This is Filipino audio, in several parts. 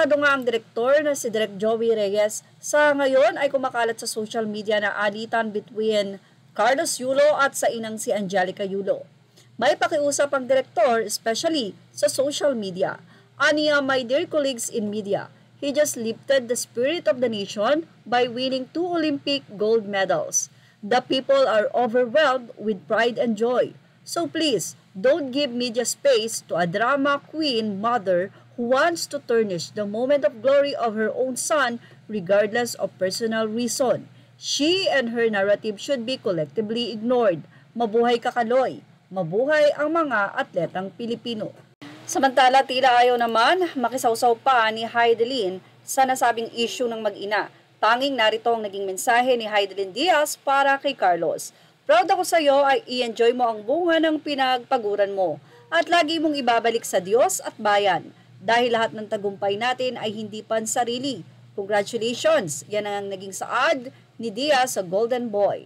Akusado nga ang direktor na si Direk Joey Reyes sa ngayon ay kumakalat sa social media na alitan between Carlos Yulo at sa inang si Angelica Yulo. May pakiusap ang direktor especially sa social media. Aniya, my dear colleagues in media, he just lifted the spirit of the nation by winning 2 Olympic gold medals. The people are overwhelmed with pride and joy. So please, don't give media space to a drama queen mother who wants to tarnish the moment of glory of her own son regardless of personal reason. She and her narrative should be collectively ignored. Mabuhay Kakaloy! Mabuhay ang mga atletang Pilipino! Samantala, tila ayaw naman makisawsaw pa ni Heidelin sa nasabing issue ng mag-ina. Tanging narito ang naging mensahe ni Heidelin Diaz para kay Carlos. Proud ako sa iyo ay i-enjoy mo ang bunga ng pinagpaguran mo at lagi mong ibabalik sa Diyos at bayan. Dahil lahat ng tagumpay natin ay hindi pansarili. Congratulations! Yan ang naging saad ni Diaz sa Golden Boy.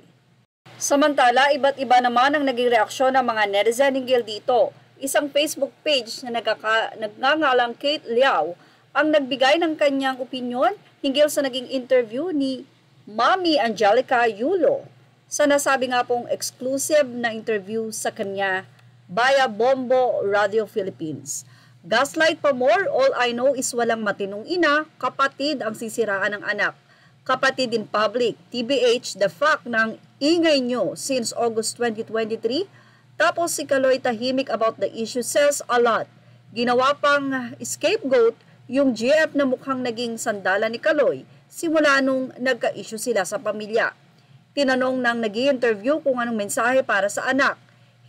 Samantala, iba't iba naman ang naging reaksyon ng mga netizen hinggil dito. Isang Facebook page na nagngangalang Kate Liao ang nagbigay ng kanyang opinyon hinggil sa naging interview ni Mami Angelica Yulo sa nasabi nga pong exclusive na interview sa kanya via Bombo Radio Philippines. Gaslight pa more, all I know is walang matinong ina, kapatid ang sisiraan ng anak. Kapatid in public, TBH, the fact ng ingay nyo since August 2023, tapos si Kaloy tahimik about the issue says a lot. Ginawa pang scapegoat yung GF na mukhang naging sandala ni Kaloy simula nung nagka-issue sila sa pamilya. Tinanong ng nag-i-interview kung anong mensahe para sa anak.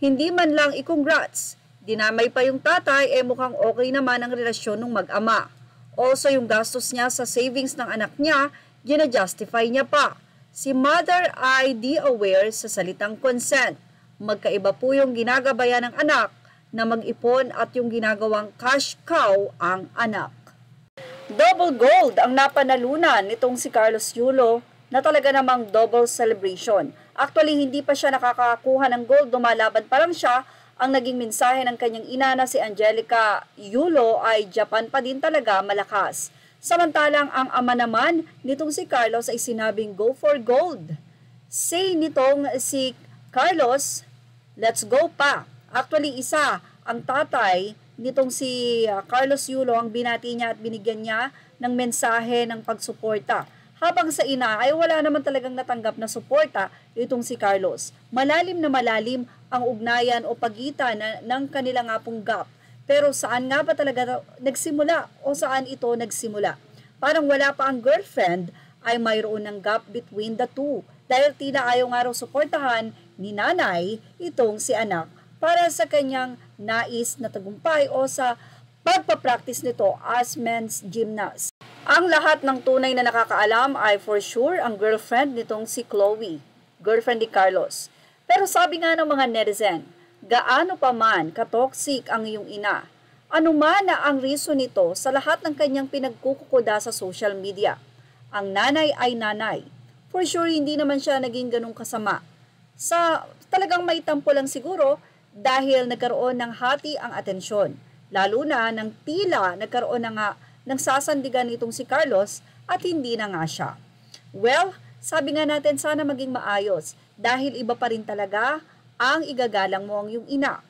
Hindi man lang i-congrats. Dinamay pa yung tatay, mukhang okay naman ang relasyon ng mag-ama. Also, yung gastos niya sa savings ng anak niya, gina-justify niya pa. Si mother ay di aware sa salitang consent. Magkaiba po yung ginagabayan ng anak na mag-ipon at yung ginagawang cash cow ang anak. Double gold ang napanalunan nitong si Carlos Yulo na talaga namang double celebration. Actually, hindi pa siya nakakakuha ng gold, lumalaban pa lang siya. Ang naging mensahe ng kanyang ina na si Angelica Yulo ay Japan pa din talaga malakas. Samantalang ang ama naman nitong si Carlos ay sinabing go for gold. Say nitong si Carlos, let's go pa. Actually, isa ang tatay nitong si Carlos Yulo ang binati niya at binigyan niya ng mensahe ng pagsuporta. Habang sa ina ay wala naman talagang natanggap na suporta itong si Carlos. Malalim na malalim ang ugnayan o pagitan ng kanila nga pong gap. Pero saan nga ba talaga nagsimula o saan ito nagsimula? Parang wala pa ang girlfriend ay mayroon ng gap between the two. Dahil tila ayaw nga raw suportahan ni nanay itong si anak para sa kanyang nais na tagumpay o sa pagpapractice nito as men's gymnast. Ang lahat ng tunay na nakakaalam ay for sure ang girlfriend nitong si Chloe, girlfriend ni Carlos. Pero sabi nga ng mga netizen, gaano pa man katoxic ang iyong ina, ano man na ang reason nito sa lahat ng kanyang pinagkukukuda sa social media. Ang nanay ay nanay. For sure, hindi naman siya naging ganong kasama. Talagang may tampo lang siguro dahil nagkaroon ng hati ang atensyon. Lalo na nang tila nagkaroon na nga ng sasandigan nitong si Carlos at hindi na nga siya. Well, sabi nga natin sana maging maayos dahil iba pa rin talaga ang igagalang mo ang iyong ina.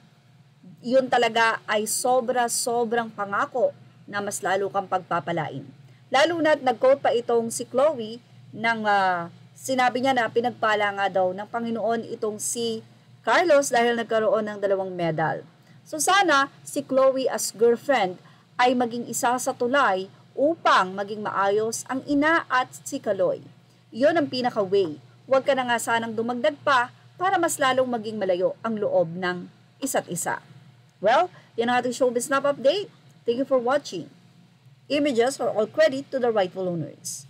Yun talaga ay sobrang pangako na mas lalo kang pagpapalain. Lalo na't nag-quote pa itong si Chloe nang sinabi niya na pinagpala nga daw ng Panginoon itong si Carlos dahil nagkaroon ng 2 medal. So sana si Chloe as girlfriend ay maging isa sa tulay upang maging maayos ang ina at si Kaloy. Iyon ang pinaka-way. Huwag ka na nga sanang dumagdag pa para mas lalong maging malayo ang loob ng isa't isa. Well, yan ang ating showbiz snap update. Thank you for watching. Images are all credit to the rightful owners.